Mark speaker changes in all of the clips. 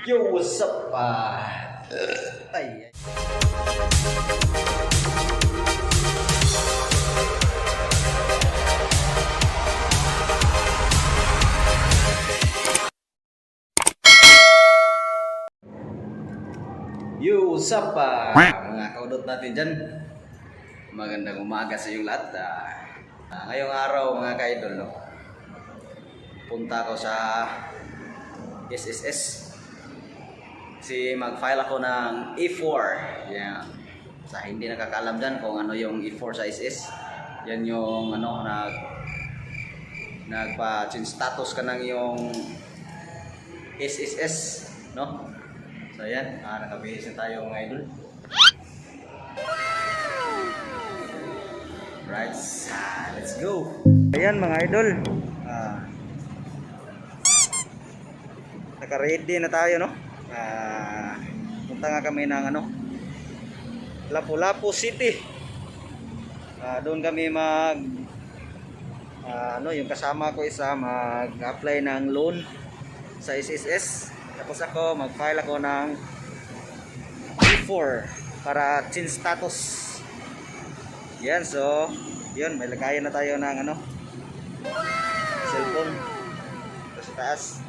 Speaker 1: Yo, what's up? Ay. Yo, what's up? Mga kaudot natin dyan. Magandang umaga sa iyong lahat. Ngayong araw mga ka-idol, no? Punta ako sa SSS kasi mag-file ako ng E4. Yeah. Sa hindi nakakaalam dyan kung ano yung E4 sa SS, yan yung ano, nagpa-change status ka ng yung SSS, no? So yan, nakabihis na tayo mga idol. Right, let's go. Ayan mga idol, naka-ready na tayo, no? Punta nga kami ng ano, Lapu-Lapu City. Doon kami ano, yung kasama ko isa mag-apply ng loan sa SSS. Tapos ako mag-file ako ng E4 para change status. Yan, so yun, may lagayan na tayo ng ano, cellphone sa taas.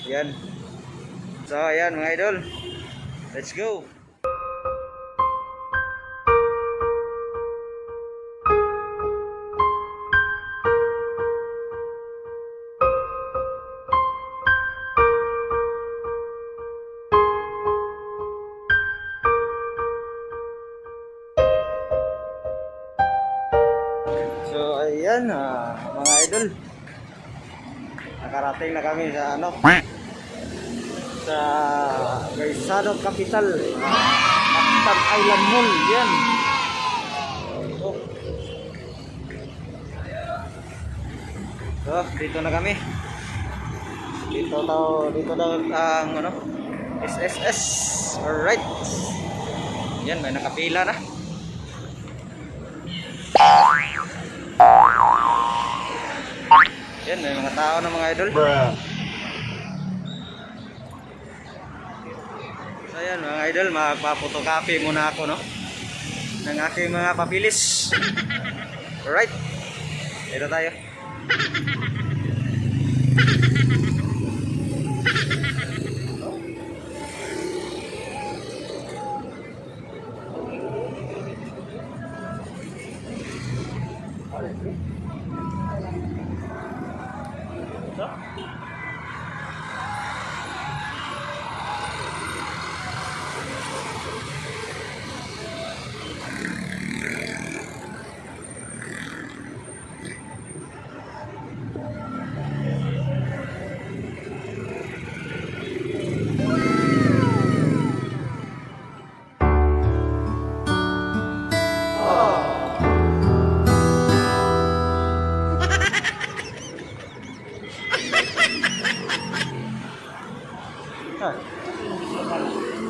Speaker 1: Yan. So ayan mga idol, let's go. So ayan mga idol, nakarating na kami sa ano, sa Gaisano Capital, Mactan Island Mall. Yan. So dito na kami. Dito daw ang ano, SSS. Alright. Yan, may nakapila na. Yan, may mga tao na mga idol. So yan mga idol, magpapotocopy muna ako, no, ng aking mga papilis. Alright, dito tayo.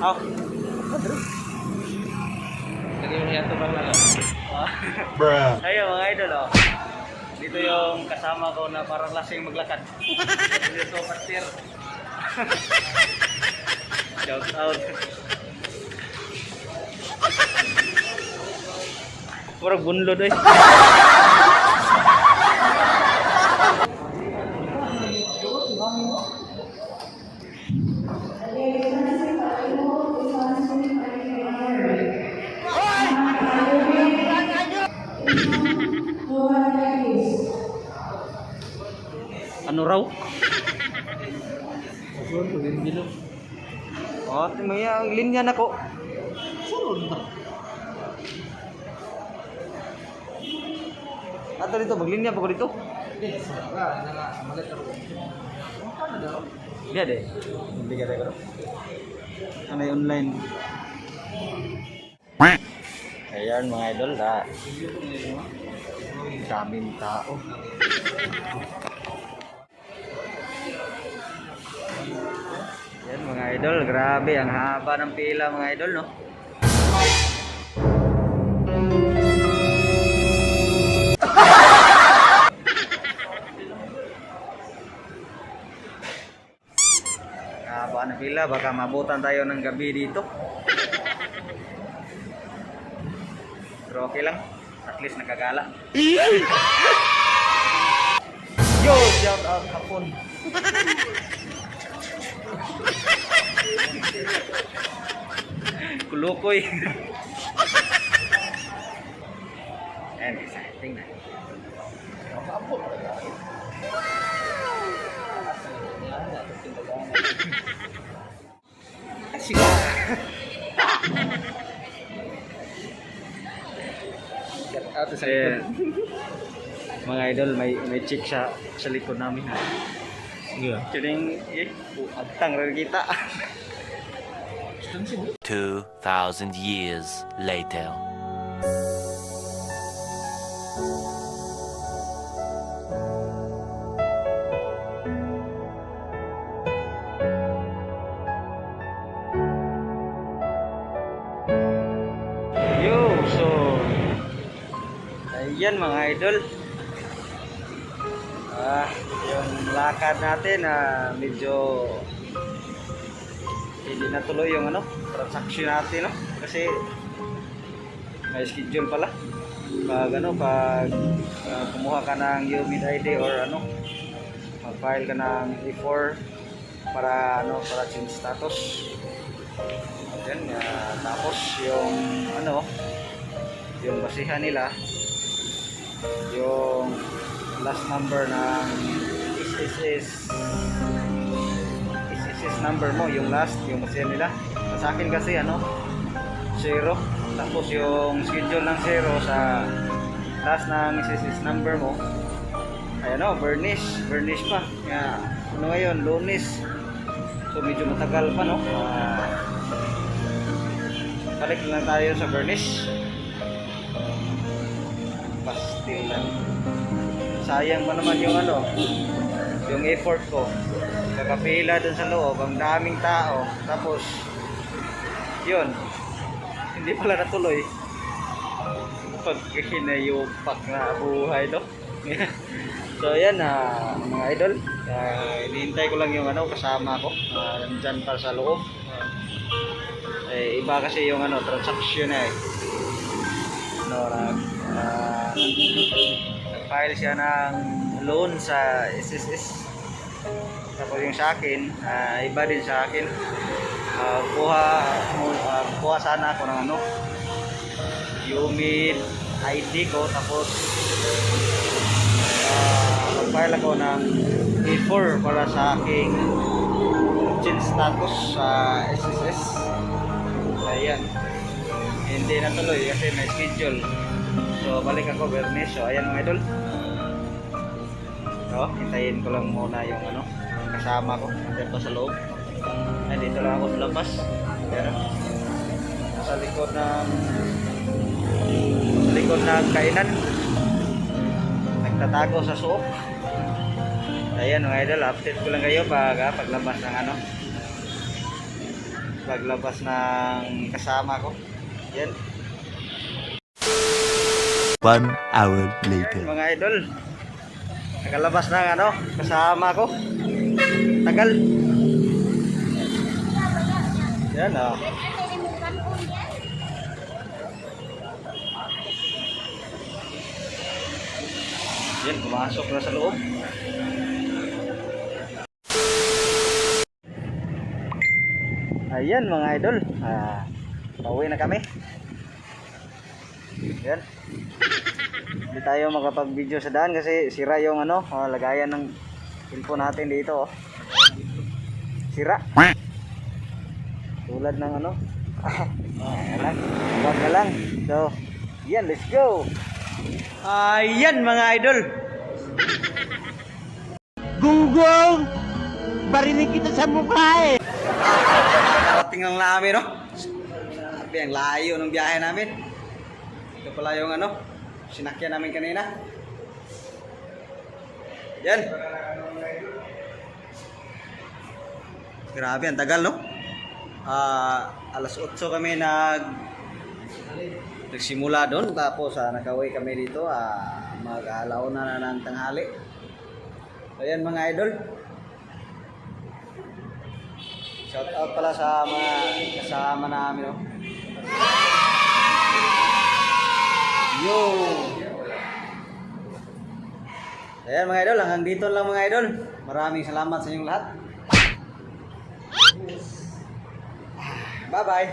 Speaker 1: Oh. Lagi mo yan bang lang. Bruh. Ayun mga idol, oh. Dito yung kasama ko na parang lasing maglakad. Dito pastir. Shout out. Parang bunlo doy. Ano raw? Oh, may linya na ko. Ato dito, maglinya pa ko dito. Dia deh. Hindi ka tayo. Ano yung online? Ayan mga idol, daming tao. Yan mga idol, grabe ang haba ng pila mga idol, no? Haba na pila, baka mabutan tayo ng gabi dito. Pero okay lang, at least nakagala. Yo, shout out hapon. Kulukoy. And exciting na. Sila. Mga idol, may chick sa likod namin.
Speaker 2: Yeah.
Speaker 1: Kidding, agtang rin kita.
Speaker 3: 2,000 years later.
Speaker 1: Yo, so ayan mga idol. Yung lakad natin medyo hindi natuloy yung transaction natin, no? Kasi may schedule pala. Pag kumuha ka ng UMID ID or mag-file ka ng E4 para para change status. Yan, tapos yung yung basihan nila, yung last number ng SSS number mo, yung last, yung basihan nila. Sa akin kasi 0, tapos yung schedule ng 0 sa last ng SSS number mo ay burnish pa. Ngayon, Lunes, so medyo matagal pa, no? Balik lang tayo sa burnish. Pastil lang. Sayang pa naman yung yung effort ko. Kakapila dun sa loob, ang daming tao. Tapos yun, hindi pala natuloy. Pag hinayupak na buhay, no? So yan, mga idol, hinihintay ko lang yung kasama ko, nandyan pa sa loob. Iba kasi yung transaction nag-file siya ng loan sa SSS. Tapos yung sa akin, iba din sa akin. Kuha sana ako ng UMID ID ko, tapos mag-file ako ng E4 para sa aking change status sa SSS. Ayan, hindi natuloy kasi may schedule. So balik ako Bernes. So ayan mga idol, hintayin ko lang muna yung kasama ko nandiyan pa sa loob. Dito lang ako sa labas. Ayan, sa likod ng kainan, nagtatago sa suok. Ayan mga idol, update ko lang kayo paglabas ng paglabas ng kasama ko. Yan.
Speaker 3: 1 hour later.
Speaker 1: Mga idol, nakalabas ng kasama ko. Tagal. Yan Yan, pumasok na sa loob. Ayan mga idol, pauwi na kami. Yan, hindi tayo makapag-video sa daan kasi sira yung lagayan ng cellphone natin dito. Sira. Tulad ng wag na lang. So, yan, let's go. Ayan mga idol.
Speaker 2: Gunggong! Barinig kita sa mukha
Speaker 1: Parating lang namin, no? Sabi, ang layo ng biyahe namin. Ito pala yung sinakyan namin kanina. Yan. Grabe, ang tagal, no? Alas 8 kami nagsimula doon. Tapos nakauwi kami dito. Mag-alauna na ng tanghali. So yan mga idol. out pala sa mga kasama namin. Oh. Yo! Ayan mga idol, hanggang dito lang mga idol. Maraming salamat sa inyong lahat. Bye-bye!